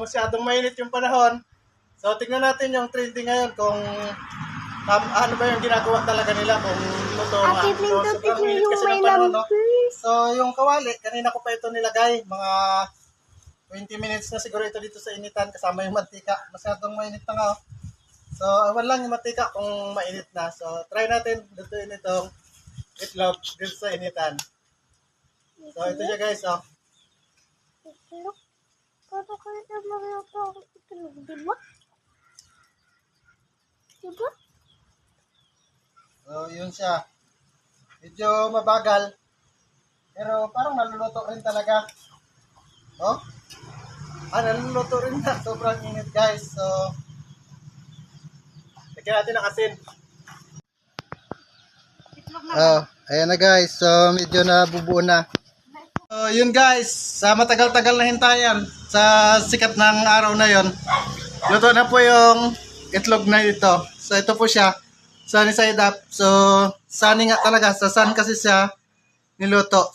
Masyadong mainit yung panahon. So tingnan natin yung trending ngayon kung ano ba yung ginagawa talaga nila kung luto nga. So sobrang init kasi ng panahon, no? So yung kawali, kanina ko pa ito nilagay. Mga 20 minutes na siguro ito dito sa initan kasama yung mantika. Masyadong mainit na nga. So awan lang yung mantika kung mainit na. So try natin lutuin itong itlog dito sa initan. So ito siya guys, oh. Itlog? Paano kayo na magluto ang itlog, diba? Diba? So yun siya. Medyo mabagal. Pero parang naluluto rin talaga. Oh? Naluluto rin na. Sobrang init guys. So, lagyan natin ng asin. Ayan na guys. So, medyo nabubuo na. So, yun guys. Sa matagal-tagal na hintayan, sa sikat ng araw na yon, luto na po yung itlog na ito. So, ito po siya. Sunny side up. So, sunny nga talaga. Sa sun kasi siya niluto.